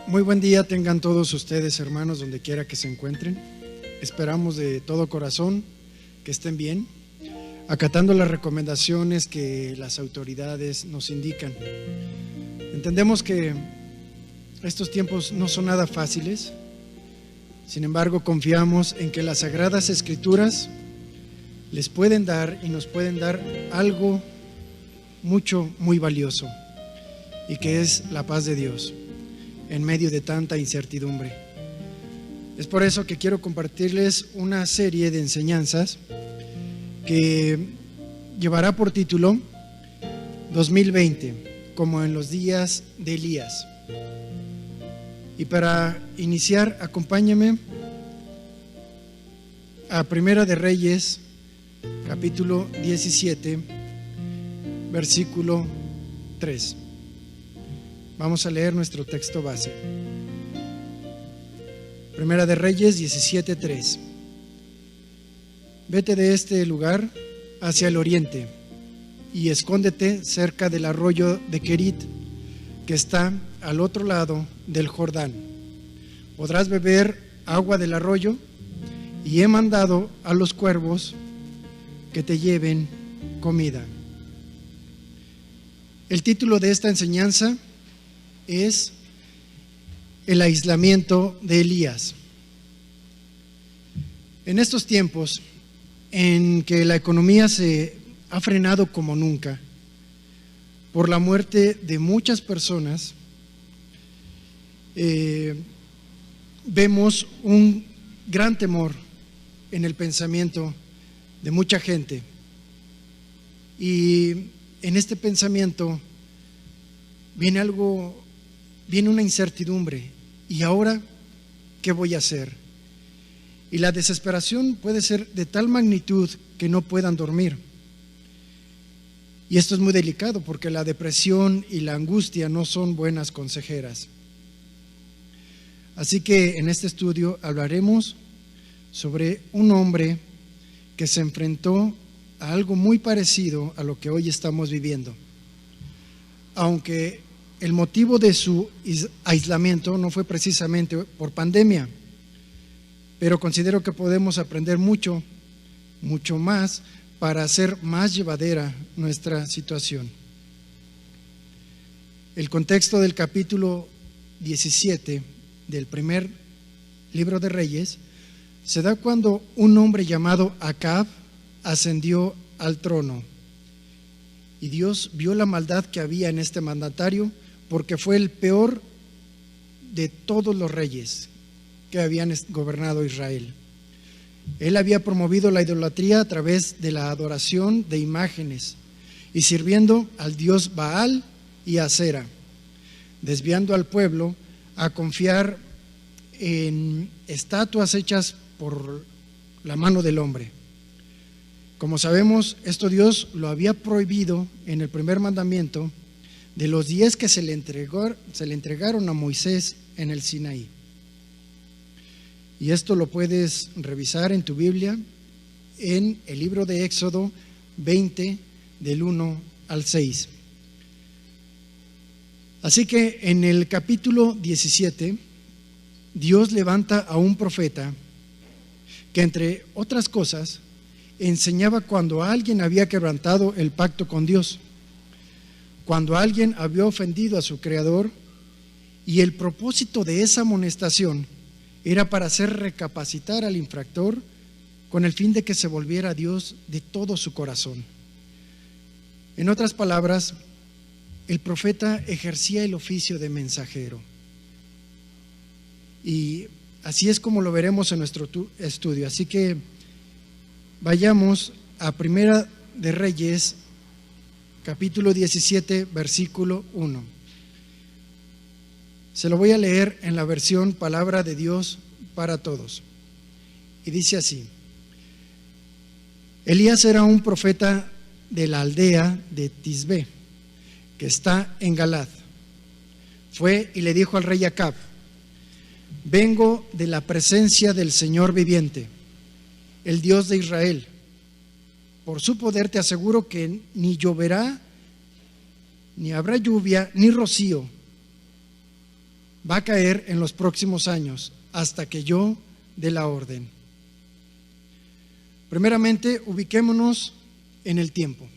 Muy buen día tengan todos ustedes, hermanos, donde quiera que se encuentren. Esperamos de todo corazón que estén bien, acatando las recomendaciones que las autoridades nos indican. Entendemos que estos tiempos no son nada fáciles, sin embargo confiamos en que las Sagradas Escrituras les pueden dar y nos pueden dar algo muy valioso, y que es la paz de Dios en medio de tanta incertidumbre. Es por eso que quiero compartirles una serie de enseñanzas que llevará por título 2020, como en los días de Elías. Y para iniciar, acompáñenme a Primera de Reyes, capítulo 17, versículo 3. Vamos a leer nuestro texto base. Primera de Reyes 17:3. Vete de este lugar hacia el oriente y escóndete cerca del arroyo de Querit, que está al otro lado del Jordán. Podrás beber agua del arroyo, y he mandado a los cuervos que te lleven comida. El título de esta enseñanza es el aislamiento de Elías. En estos tiempos en que la economía se ha frenado como nunca por la muerte de muchas personas, vemos un gran temor en el pensamiento de mucha gente, y en este pensamiento viene una incertidumbre. ¿Y ahora qué voy a hacer? Y la desesperación puede ser de tal magnitud que no puedan dormir. Y esto es muy delicado, porque la depresión y la angustia no son buenas consejeras. Así que en este estudio hablaremos sobre un hombre que se enfrentó a algo muy parecido a lo que hoy estamos viviendo. Aunque el motivo de su aislamiento no fue precisamente por pandemia, pero considero que podemos aprender mucho más para hacer más llevadera nuestra situación. El contexto del capítulo 17 del primer libro de Reyes se da cuando un hombre llamado Acab ascendió al trono, y Dios vio la maldad que había en este mandatario, porque fue el peor de todos los reyes que habían gobernado Israel. Él había promovido la idolatría a través de la adoración de imágenes y sirviendo al dios Baal y Acera, desviando al pueblo a confiar en estatuas hechas por la mano del hombre. Como sabemos, esto Dios lo había prohibido en el primer mandamiento de los 10 que se le entregaron a Moisés en el Sinaí. Y esto lo puedes revisar en tu Biblia en el libro de Éxodo 20, del 1 al 6. Así que en el capítulo 17, Dios levanta a un profeta que, entre otras cosas, enseñaba cuando alguien había quebrantado el pacto con Dios, cuando alguien había ofendido a su Creador, y el propósito de esa amonestación era para hacer recapacitar al infractor con el fin de que se volviera a Dios de todo su corazón. En otras palabras, el profeta ejercía el oficio de mensajero. Y así es como lo veremos en nuestro estudio. Así que vayamos a Primera de Reyes, capítulo 17, versículo 1. Se lo voy a leer en la versión Palabra de Dios para Todos. Y dice así: Elías era un profeta de la aldea de Tisbé, que está en Galad. Fue y le dijo al rey Acab: vengo de la presencia del Señor viviente, el Dios de Israel. Por su poder te aseguro que ni lloverá, ni habrá lluvia, ni rocío, va a caer en los próximos años hasta que yo dé la orden. Primeramente, ubiquémonos en el tiempo.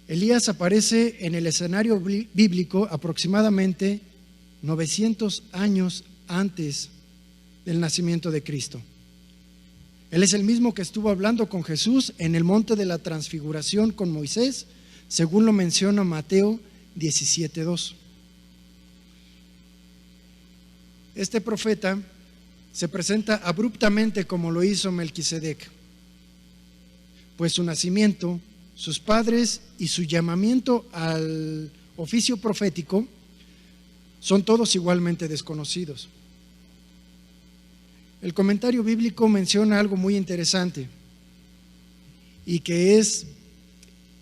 Elías aparece en el escenario bíblico aproximadamente 900 años antes del nacimiento de Cristo. Él es el mismo que estuvo hablando con Jesús en el monte de la transfiguración con Moisés, según lo menciona Mateo 17:2. Este profeta se presenta abruptamente como lo hizo Melquisedec, pues su nacimiento, sus padres y su llamamiento al oficio profético son todos igualmente desconocidos. El comentario bíblico menciona algo muy interesante, y que es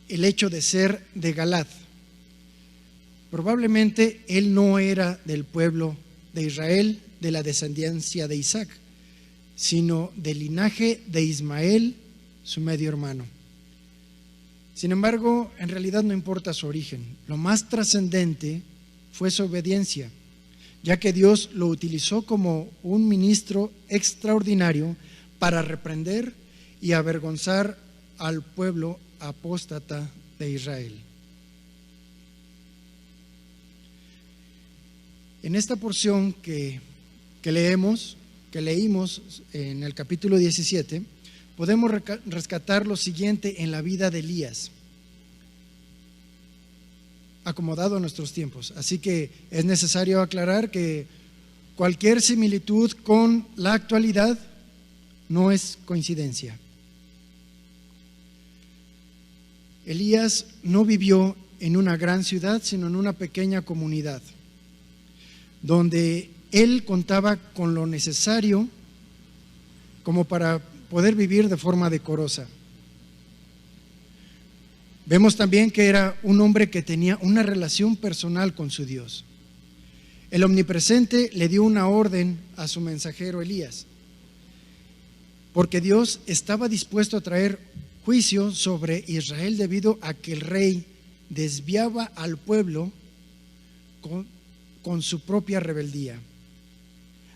el hecho de ser de Galaad. Probablemente él no era del pueblo de Israel, de la descendencia de Isaac, sino del linaje de Ismael, su medio hermano. Sin embargo, en realidad no importa su origen. Lo más trascendente fue su obediencia, ya que Dios lo utilizó como un ministro extraordinario para reprender y avergonzar al pueblo apóstata de Israel. En esta porción que leímos en el capítulo 17, podemos rescatar lo siguiente en la vida de Elías, acomodado a nuestros tiempos. Así que es necesario aclarar que cualquier similitud con la actualidad no es coincidencia. Elías no vivió en una gran ciudad, sino en una pequeña comunidad, donde él contaba con lo necesario como para poder vivir de forma decorosa. Vemos también que era un hombre que tenía una relación personal con su Dios. El Omnipresente le dio una orden a su mensajero Elías, porque Dios estaba dispuesto a traer juicio sobre Israel debido a que el rey desviaba al pueblo con su propia rebeldía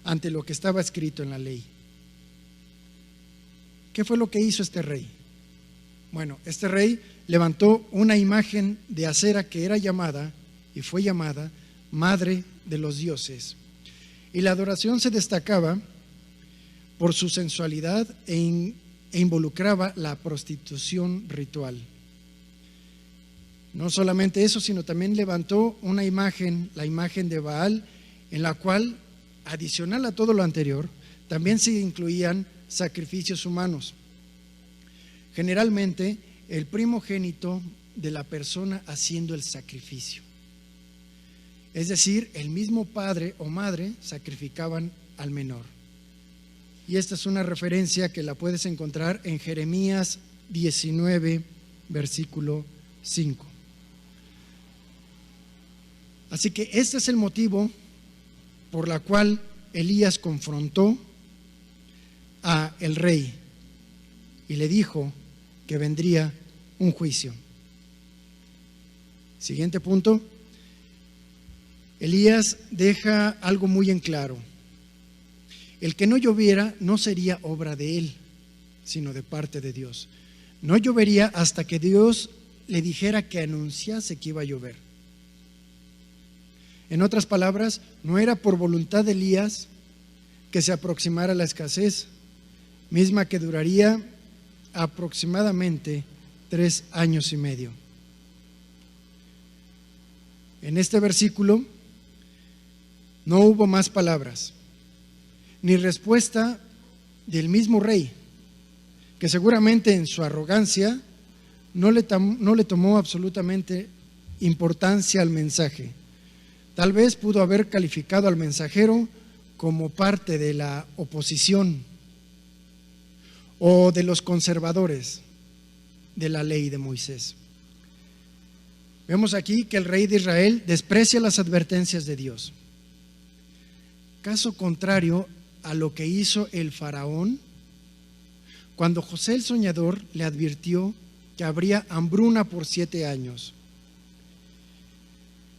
ante lo que estaba escrito en la ley. ¿Qué fue lo que hizo este rey? Bueno, este rey levantó una imagen de acera que era llamada y fue llamada Madre de los Dioses. Y la adoración se destacaba por su sensualidad e involucraba la prostitución ritual. No solamente eso, sino también levantó una imagen, la imagen de Baal, en la cual, adicional a todo lo anterior, también se incluían sacrificios humanos. Generalmente, el primogénito de la persona haciendo el sacrificio. Es decir, el mismo padre o madre sacrificaban al menor. Y esta es una referencia que la puedes encontrar en Jeremías 19, versículo 5. Así que este es el motivo por la cual Elías confrontó a el rey y le dijo que vendría un juicio. Siguiente punto. Elías deja algo muy en claro. El que no lloviera no sería obra de él, sino de parte de Dios. No llovería hasta que Dios le dijera que anunciase que iba a llover. En otras palabras, no era por voluntad de Elías que se aproximara la escasez, misma que duraría aproximadamente 3 años y medio. En este versículo no hubo más palabras, ni respuesta del mismo rey, que seguramente en su arrogancia no le tomó absolutamente importancia al mensaje. Tal vez pudo haber calificado al mensajero como parte de la oposición o de los conservadores de la ley de Moisés. Vemos aquí que el rey de Israel desprecia las advertencias de Dios. Caso contrario a lo que hizo el faraón cuando José el soñador le advirtió que habría hambruna por 7 años.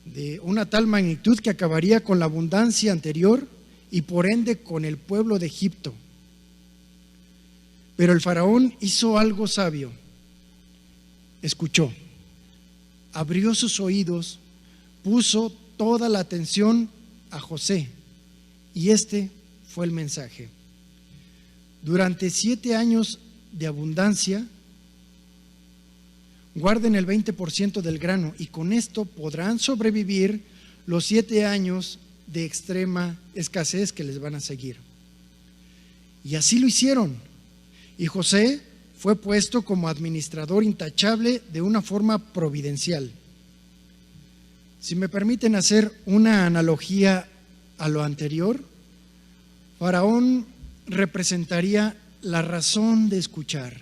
de una tal magnitud que acabaría con la abundancia anterior y por ende con el pueblo de Egipto. Pero el faraón hizo algo sabio. Escuchó, abrió sus oídos, puso toda la atención a José, y este fue el mensaje. Durante 7 años de abundancia, guarden el 20% del grano, y con esto podrán sobrevivir los 7 años de extrema escasez que les van a seguir. Y así lo hicieron. Y José fue puesto como administrador intachable de una forma providencial. Si me permiten hacer una analogía a lo anterior, Faraón representaría la razón de escuchar,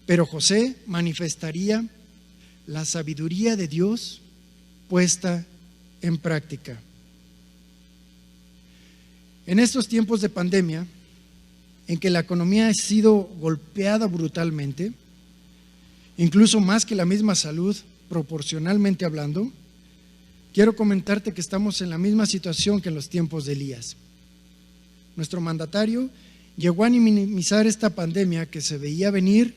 pero José manifestaría la sabiduría de Dios puesta en práctica. En estos tiempos de pandemia, en que la economía ha sido golpeada brutalmente, incluso más que la misma salud, proporcionalmente hablando, quiero comentarte que estamos en la misma situación que en los tiempos de Elías. Nuestro mandatario llegó a minimizar esta pandemia que se veía venir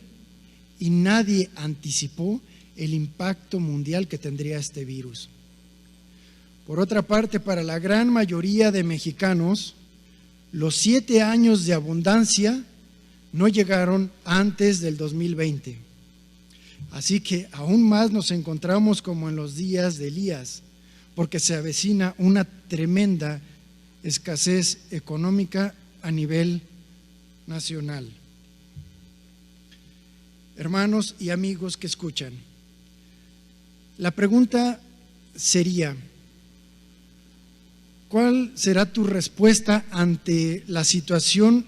y nadie anticipó el impacto mundial que tendría este virus. Por otra parte, para la gran mayoría de mexicanos, los 7 años de abundancia no llegaron antes del 2020. Así que aún más nos encontramos como en los días de Elías, porque se avecina una tremenda escasez económica a nivel nacional. Hermanos y amigos que escuchan, la pregunta sería: ¿cuál será tu respuesta ante la situación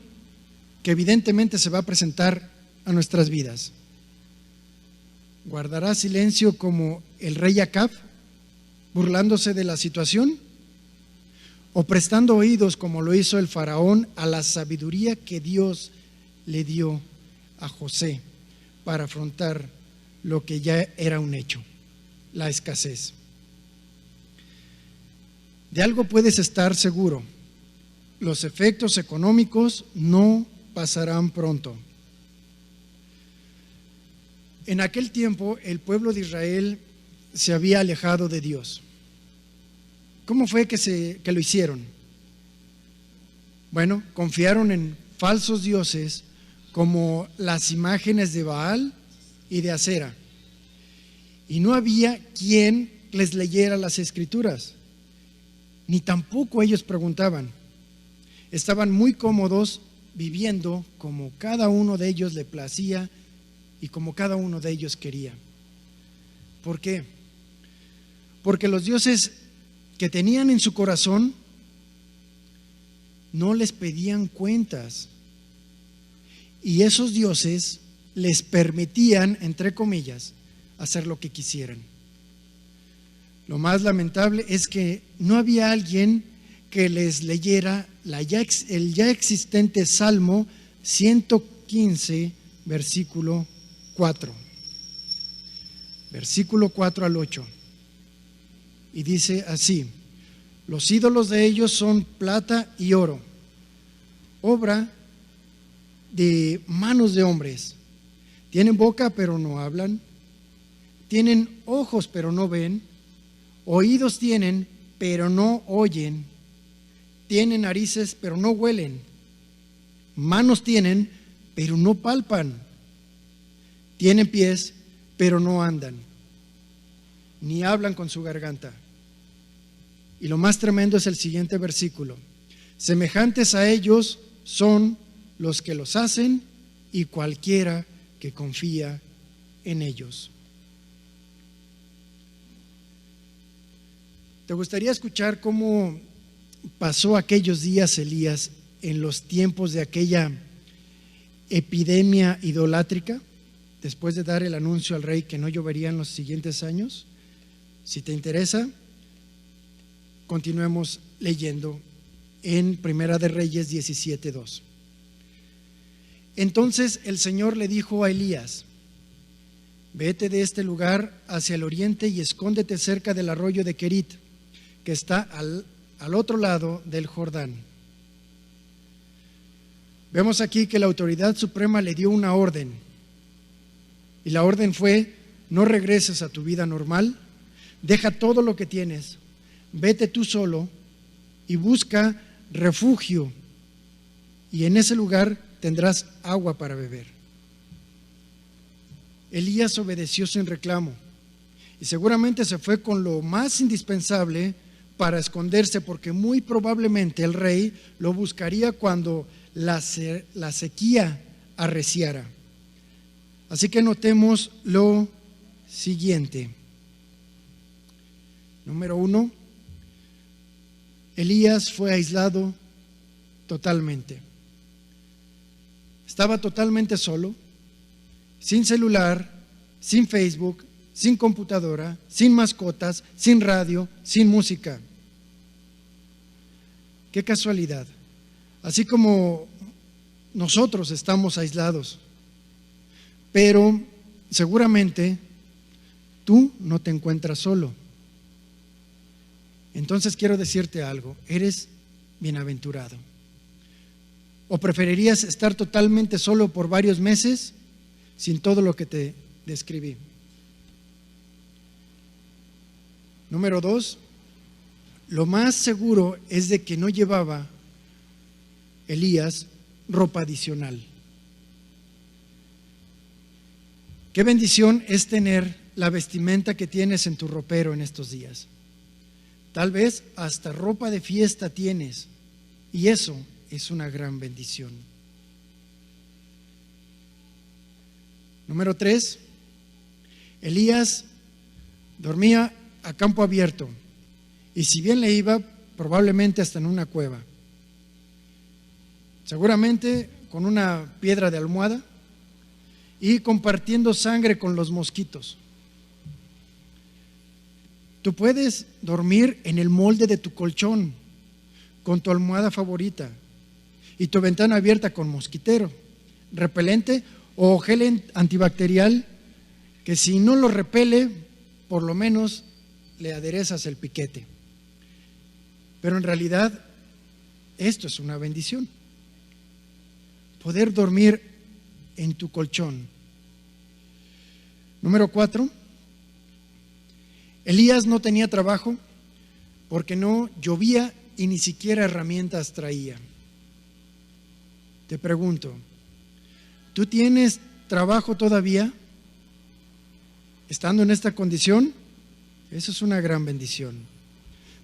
que evidentemente se va a presentar a nuestras vidas? ¿Guardarás silencio como el rey Acab, burlándose de la situación? ¿O prestando oídos como lo hizo el faraón a la sabiduría que Dios le dio a José para afrontar lo que ya era un hecho, la escasez? De algo puedes estar seguro: los efectos económicos no pasarán pronto. En aquel tiempo el pueblo de Israel se había alejado de Dios. ¿Cómo fue que lo hicieron? Bueno, confiaron en falsos dioses como las imágenes de Baal y de Acera. Y no había quien les leyera las escrituras, ni tampoco ellos preguntaban. Estaban muy cómodos viviendo como cada uno de ellos le placía y como cada uno de ellos quería. ¿Por qué? Porque los dioses que tenían en su corazón no les pedían cuentas, y esos dioses les permitían, entre comillas, hacer lo que quisieran. Lo más lamentable es que no había alguien que les leyera el ya existente Salmo 115, versículo 4. Versículo 4 al 8. Y dice así: los ídolos de ellos son plata y oro, obra de manos de hombres. Tienen boca pero no hablan, tienen ojos pero no ven, oídos tienen pero no oyen, tienen narices pero no huelen, manos tienen pero no palpan, tienen pies pero no andan, ni hablan con su garganta. Y lo más tremendo es el siguiente versículo: semejantes a ellos son los que los hacen y cualquiera que confía en ellos. ¿Te gustaría escuchar cómo pasó aquellos días Elías en los tiempos de aquella epidemia idolátrica, después de dar el anuncio al rey que no llovería en los siguientes años? Si te interesa, continuemos leyendo en Primera de Reyes 17:2. Entonces el Señor le dijo a Elías: Vete de este lugar hacia el oriente y escóndete cerca del arroyo de Querit, que está al otro lado del Jordán. Vemos aquí que la autoridad suprema le dio una orden, y la orden fue: no regreses a tu vida normal, deja todo lo que tienes, vete tú solo y busca refugio, y en ese lugar tendrás agua para beber. Elías obedeció sin reclamo y seguramente se fue con lo más indispensable para esconderse, porque muy probablemente el rey lo buscaría cuando la sequía arreciara. Así que notemos lo siguiente. Número 1, Elías fue aislado totalmente. Estaba totalmente solo, sin celular, sin Facebook, sin computadora, sin mascotas, sin radio, sin música. Qué casualidad. Así como nosotros estamos aislados, pero seguramente tú no te encuentras solo. Entonces quiero decirte algo: eres bienaventurado. ¿O preferirías estar totalmente solo por varios meses sin todo lo que te describí? Número 2, lo más seguro es de que no llevaba Elías ropa adicional. Qué bendición es tener la vestimenta que tienes en tu ropero en estos días. Tal vez hasta ropa de fiesta tienes, y eso es una gran bendición. Número 3, Elías dormía a campo abierto, y si bien le iba, probablemente hasta en una cueva, seguramente con una piedra de almohada y compartiendo sangre con los mosquitos. Tú puedes dormir en el molde de tu colchón, con tu almohada favorita y tu ventana abierta con mosquitero, repelente o gel antibacterial, que si no lo repele, por lo menos le aderezas el piquete. Pero en realidad esto es una bendición, poder dormir en tu colchón. Número 4, Elías no tenía trabajo porque no llovía y ni siquiera herramientas traía. Te pregunto, ¿tú tienes trabajo todavía estando en esta condición? Eso es una gran bendición.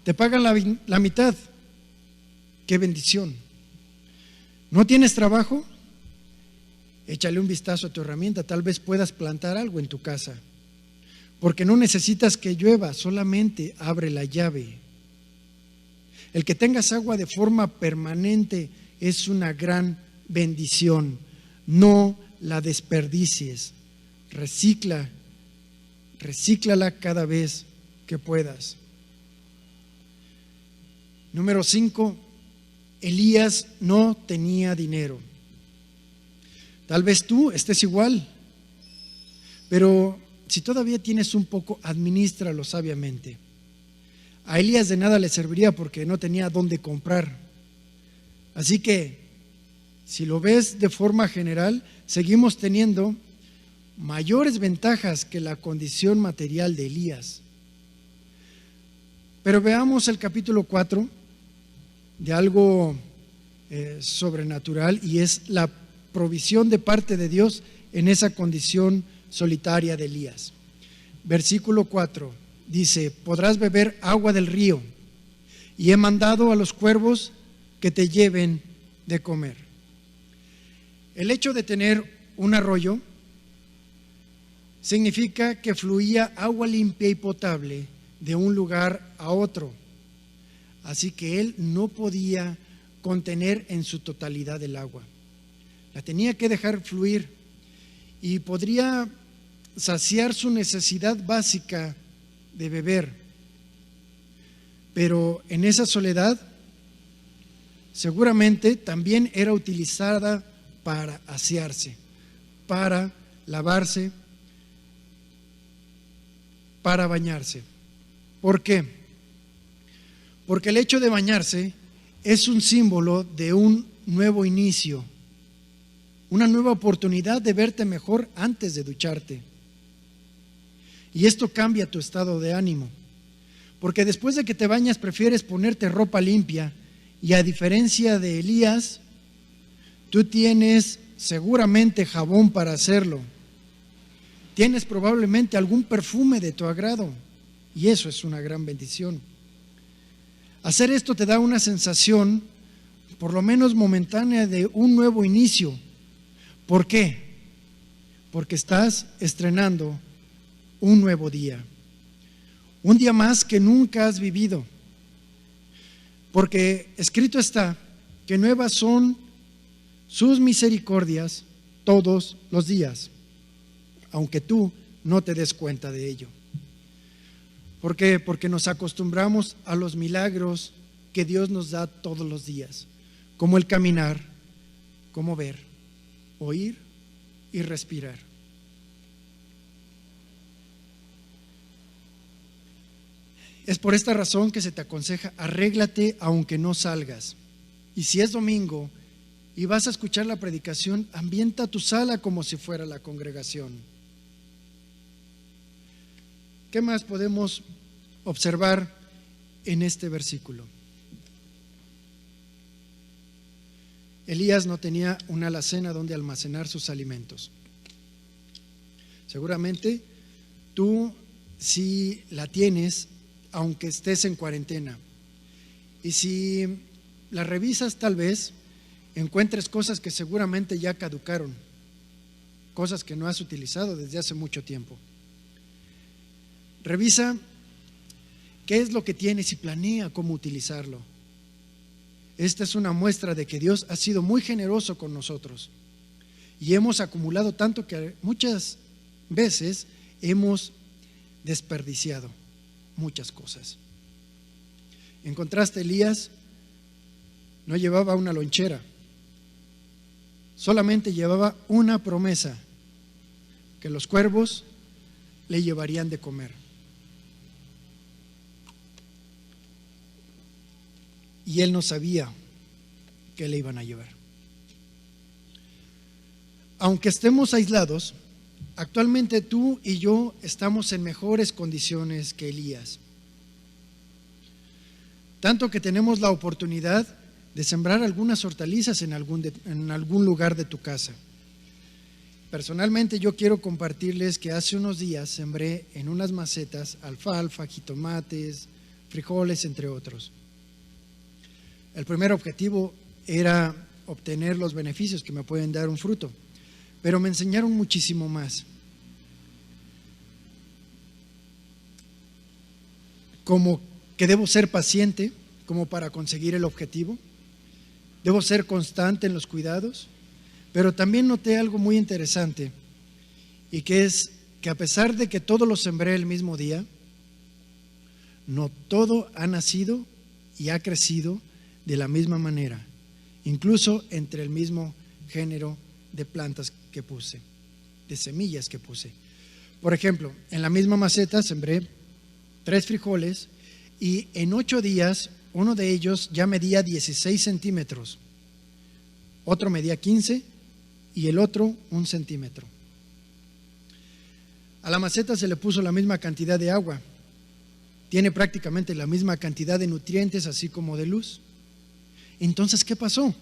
Te pagan la mitad. ¡Qué bendición! ¿No tienes trabajo? Échale un vistazo a tu herramienta, tal vez puedas plantar algo en tu casa, porque no necesitas que llueva, solamente abre la llave. El que tengas agua de forma permanente es una gran bendición. No la desperdicies, recíclala cada vez que puedas. Número 5, Elías no tenía dinero. Tal vez tú estés igual, pero si todavía tienes un poco, adminístralo sabiamente. A Elías de nada le serviría porque no tenía dónde comprar. Así que, si lo ves de forma general, seguimos teniendo mayores ventajas que la condición material de Elías. Pero veamos el capítulo 4 de algo sobrenatural, y es la provisión de parte de Dios en esa condición solitaria de Elías. Versículo 4 dice: podrás beber agua del río, y he mandado a los cuervos que te lleven de comer. El hecho de tener un arroyo significa que fluía agua limpia y potable de un lugar a otro, así que él no podía contener en su totalidad el agua, la tenía que dejar fluir, y podría saciar su necesidad básica de beber, pero en esa soledad seguramente también era utilizada para asearse, para lavarse, para bañarse. ¿Por qué? Porque el hecho de bañarse es un símbolo de un nuevo inicio, una nueva oportunidad de verte mejor antes de ducharte. Y esto cambia tu estado de ánimo, porque después de que te bañas prefieres ponerte ropa limpia, y a diferencia de Elías, tú tienes seguramente jabón para hacerlo. Tienes probablemente algún perfume de tu agrado, y eso es una gran bendición. Hacer esto te da una sensación, por lo menos momentánea, de un nuevo inicio. ¿Por qué? Porque estás estrenando un nuevo día. Un día más que nunca has vivido. Porque escrito está que nuevas son sus misericordias todos los días, aunque tú no te des cuenta de ello. ¿Por qué? Porque nos acostumbramos a los milagros que Dios nos da todos los días, como el caminar, como ver, oír y respirar. Es por esta razón que se te aconseja: arréglate aunque no salgas. Y si es domingo y vas a escuchar la predicación, ambienta tu sala como si fuera la congregación. ¿Qué más podemos observar en este versículo? Elías no tenía una alacena donde almacenar sus alimentos. Seguramente tú sí la tienes, aunque estés en cuarentena. Y si la revisas, tal vez encuentres cosas que seguramente ya caducaron, cosas que no has utilizado desde hace mucho tiempo. Revisa qué es lo que tienes y planea cómo utilizarlo. Esta es una muestra de que Dios ha sido muy generoso con nosotros y hemos acumulado tanto que muchas veces hemos desperdiciado muchas cosas. En contraste, Elías no llevaba una lonchera, solamente llevaba una promesa: que los cuervos le llevarían de comer. Y él no sabía que le iban a llevar. Aunque estemos aislados, actualmente tú y yo estamos en mejores condiciones que Elías. Tanto que tenemos la oportunidad de sembrar algunas hortalizas en algún lugar de tu casa. Personalmente yo quiero compartirles que hace unos días sembré en unas macetas alfalfa, jitomates, frijoles, entre otros. El primer objetivo era obtener los beneficios que me pueden dar un fruto, pero me enseñaron muchísimo más. Como que debo ser paciente como para conseguir el objetivo, debo ser constante en los cuidados, pero también noté algo muy interesante, y que es que a pesar de que todo lo sembré el mismo día, no todo ha nacido y ha crecido de la misma manera, incluso entre el mismo género de plantas que puse, de semillas que puse. Por ejemplo, en la misma maceta sembré 3 frijoles y en 8 días uno de ellos ya medía 16 centímetros, otro medía 15 y el otro 1 centímetro. A la maceta se le puso la misma cantidad de agua, tiene prácticamente la misma cantidad de nutrientes, así como de luz. Entonces, ¿qué pasó?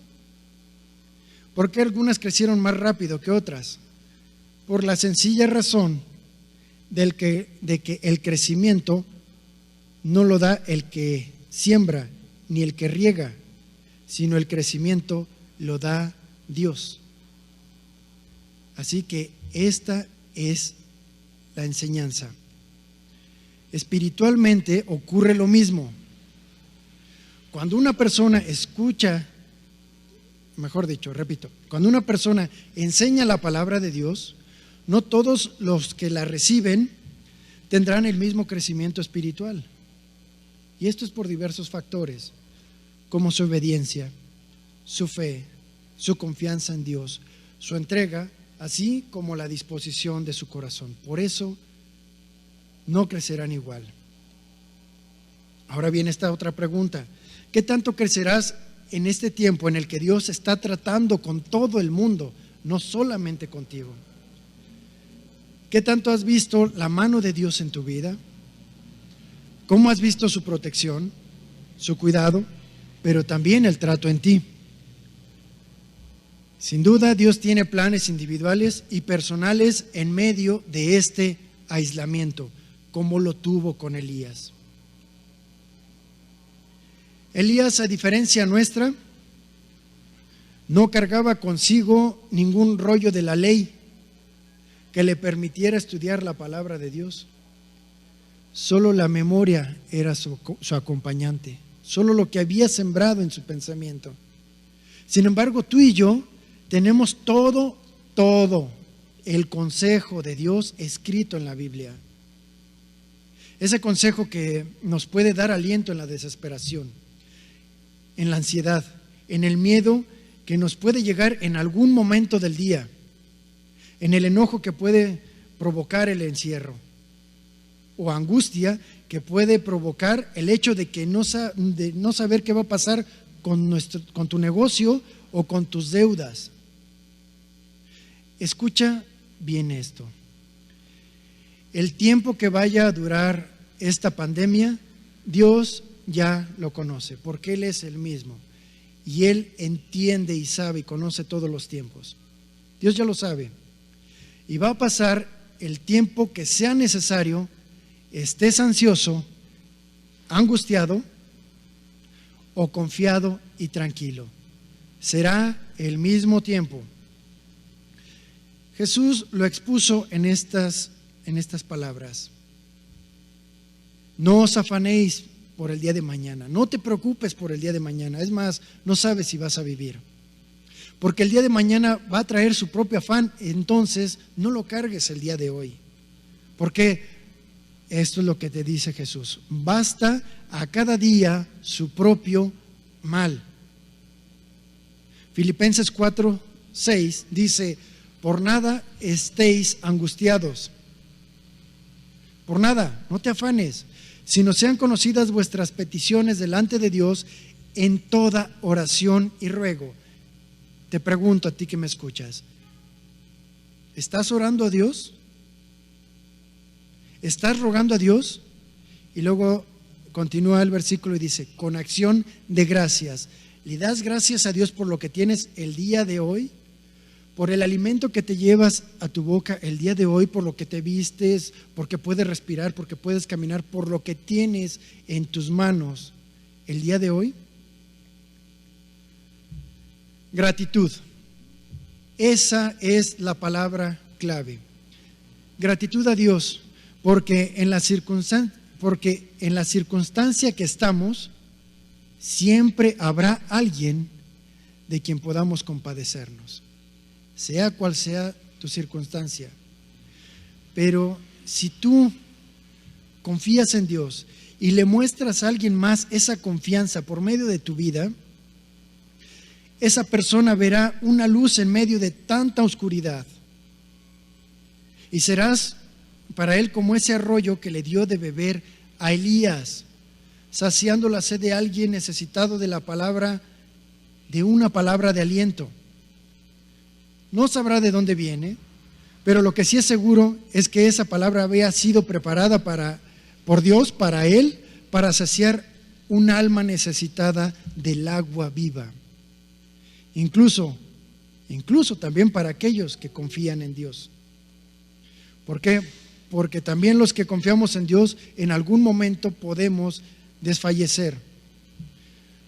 ¿Por qué algunas crecieron más rápido que otras? Por la sencilla razón de que el crecimiento no lo da el que siembra ni el que riega, sino el crecimiento lo da Dios. Así que esta es la enseñanza. Espiritualmente ocurre lo mismo. Cuando una persona escucha, mejor dicho, repito, cuando una persona enseña la palabra de Dios, no todos los que la reciben tendrán el mismo crecimiento espiritual. Y esto es por diversos factores, como su obediencia, su fe, su confianza en Dios, su entrega, así como la disposición de su corazón. Por eso no crecerán igual. Ahora viene esta otra pregunta: ¿qué tanto crecerás en este tiempo en el que Dios está tratando con todo el mundo, no solamente contigo? ¿Qué tanto has visto la mano de Dios en tu vida? ¿Cómo has visto su protección, su cuidado, pero también el trato en ti? Sin duda, Dios tiene planes individuales y personales en medio de este aislamiento, como lo tuvo con Elías. Elías, a diferencia nuestra, no cargaba consigo ningún rollo de la ley que le permitiera estudiar la palabra de Dios. Solo la memoria era su acompañante, solo lo que había sembrado en su pensamiento. Sin embargo, tú y yo tenemos todo el consejo de Dios escrito en la Biblia. Ese consejo que nos puede dar aliento en la desesperación, en la ansiedad, en el miedo que nos puede llegar en algún momento del día, en el enojo que puede provocar el encierro, o angustia que puede provocar el hecho de que no saber qué va a pasar con tu negocio o con tus deudas. Escucha bien esto. El tiempo que vaya a durar esta pandemia, Dios ya lo conoce, porque Él es el mismo y Él entiende y sabe y conoce todos los tiempos. Dios ya lo sabe y va a pasar el tiempo que sea necesario, estés ansioso, angustiado o confiado y tranquilo. Será el mismo tiempo. Jesús lo expuso en estas palabras: no os afanéis por el día de mañana, no te preocupes por el día de mañana, es más, no sabes si vas a vivir, porque el día de mañana va a traer su propio afán. Entonces no lo cargues el día de hoy, porque esto es lo que te dice Jesús: basta a cada día su propio mal. Filipenses 4:6 dice: por nada estéis angustiados, por nada, no te afanes, sino sean conocidas vuestras peticiones delante de Dios en toda oración y ruego. Te pregunto a ti que me escuchas, ¿estás orando a Dios? ¿Estás rogando a Dios? Y luego continúa el versículo y dice: con acción de gracias. ¿Le das gracias a Dios por lo que tienes el día de hoy? Por el alimento que te llevas a tu boca el día de hoy, por lo que te vistes, porque puedes respirar, porque puedes caminar, por lo que tienes en tus manos el día de hoy. Gratitud. Esa es la palabra clave. Gratitud a Dios, porque en la circunstancia que estamos, siempre habrá alguien de quien podamos compadecernos, sea cual sea tu circunstancia. Pero si tú confías en Dios y le muestras a alguien más esa confianza por medio de tu vida, esa persona verá una luz en medio de tanta oscuridad y serás para él como ese arroyo que le dio de beber a Elías, saciando la sed de alguien necesitado de la palabra, de una palabra de aliento. No sabrá de dónde viene, pero lo que sí es seguro es que esa palabra había sido preparada por Dios, para él, para saciar un alma necesitada del agua viva. Incluso también para aquellos que confían en Dios. ¿Por qué? Porque también los que confiamos en Dios en algún momento podemos desfallecer.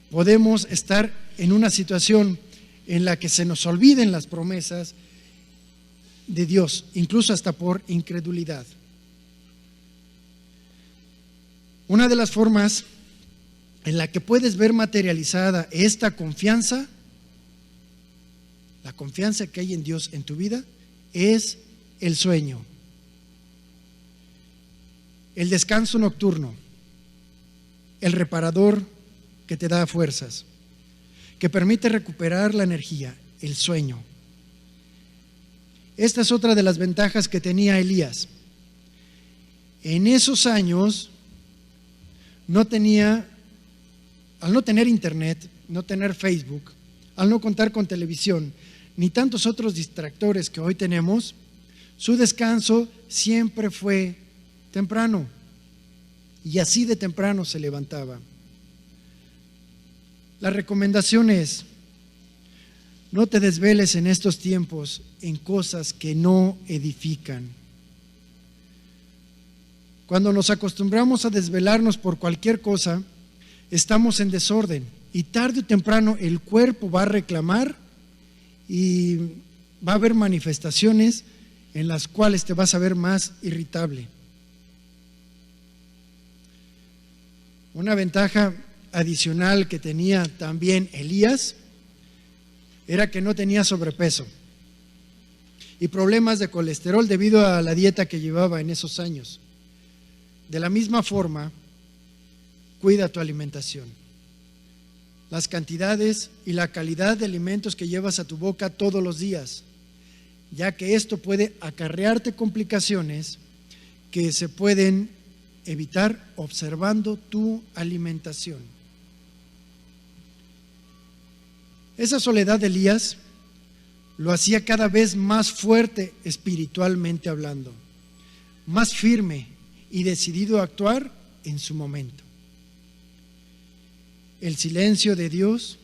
Podemos estar en una situación en la que se nos olviden las promesas de Dios, incluso hasta por incredulidad. Una de las formas en la que puedes ver materializada esta confianza, la confianza que hay en Dios en tu vida, es el sueño, el descanso nocturno, el reparador que te da fuerzas, que permite recuperar la energía, el sueño. Esta es otra de las ventajas que tenía Elías. En esos años al no tener internet, no tener Facebook, al no contar con televisión, ni tantos otros distractores que hoy tenemos, su descanso siempre fue temprano. Y así de temprano se levantaba. La recomendación es: no te desveles en estos tiempos en cosas que no edifican. Cuando nos acostumbramos a desvelarnos por cualquier cosa, estamos en desorden y tarde o temprano el cuerpo va a reclamar y va a haber manifestaciones en las cuales te vas a ver más irritable. Una ventaja adicional que tenía también Elías era que no tenía sobrepeso y problemas de colesterol debido a la dieta que llevaba en esos años. De la misma forma, cuida tu alimentación. Las cantidades y la calidad de alimentos que llevas a tu boca todos los días, ya que esto puede acarrearte complicaciones que se pueden evitar observando tu alimentación. Esa soledad de Elías lo hacía cada vez más fuerte espiritualmente hablando, más firme y decidido a actuar en su momento. El silencio de Dios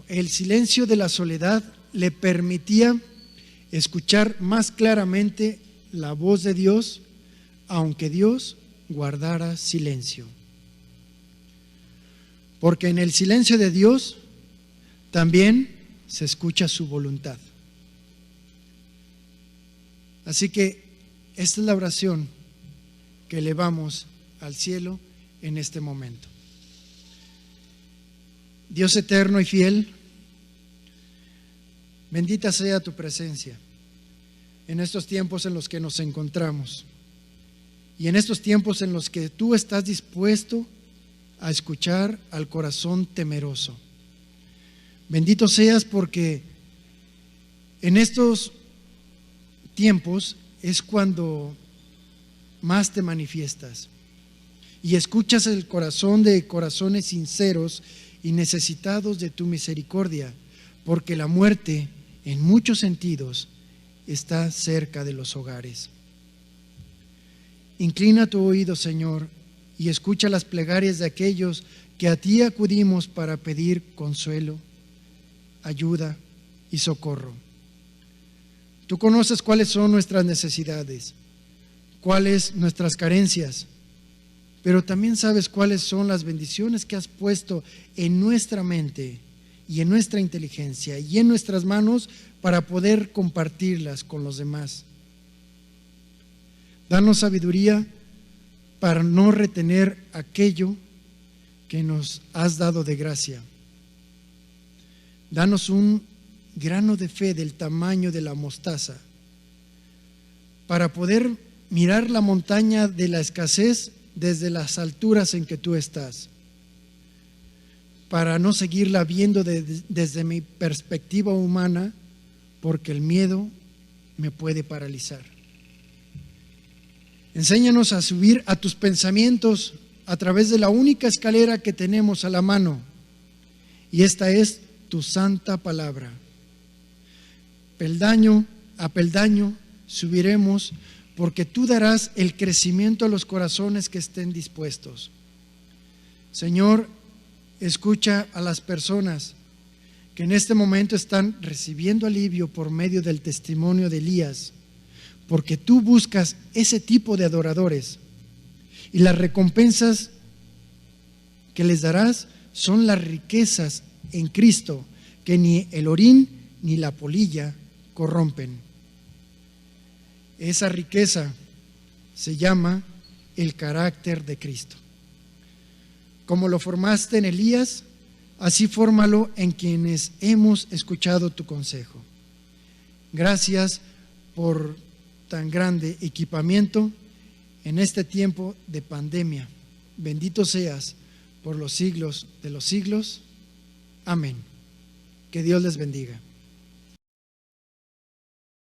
el silencio de la soledad le permitía escuchar más claramente la voz de Dios, aunque Dios guardara silencio. Porque en el silencio de Dios también se escucha su voluntad. Así que esta es la oración que elevamos al cielo en este momento. Dios eterno y fiel, bendita sea tu presencia en estos tiempos en los que nos encontramos y en estos tiempos en los que tú estás dispuesto a escuchar al corazón temeroso. Bendito seas porque en estos tiempos es cuando más te manifiestas y escuchas el corazón de corazones sinceros y necesitados de tu misericordia, porque la muerte en muchos sentidos está cerca de los hogares. Inclina tu oído, Señor, y escucha las plegarias de aquellos que a ti acudimos para pedir consuelo, ayuda y socorro. Tú conoces cuáles son nuestras necesidades, cuáles nuestras carencias, pero también sabes cuáles son las bendiciones que has puesto en nuestra mente y en nuestra inteligencia y en nuestras manos para poder compartirlas con los demás. Danos sabiduría para no retener aquello que nos has dado de gracia. Danos un grano de fe del tamaño de la mostaza para poder mirar la montaña de la escasez desde las alturas en que tú estás, para no seguirla viendo desde mi perspectiva humana, porque el miedo me puede paralizar. Enséñanos a subir a tus pensamientos a través de la única escalera que tenemos a la mano, y esta es tu santa palabra. Peldaño a peldaño subiremos, porque tú darás el crecimiento a los corazones que estén dispuestos. Señor, escucha a las personas que en este momento están recibiendo alivio por medio del testimonio de Elías, porque tú buscas ese tipo de adoradores y las recompensas que les darás son las riquezas en Cristo que ni el orín ni la polilla corrompen. Esa riqueza se llama el carácter de Cristo. Como lo formaste en Elías, así fórmalo en quienes hemos escuchado tu consejo. Gracias por tan grande equipamiento en este tiempo de pandemia. Bendito seas por los siglos de los siglos. Amén. Que Dios les bendiga.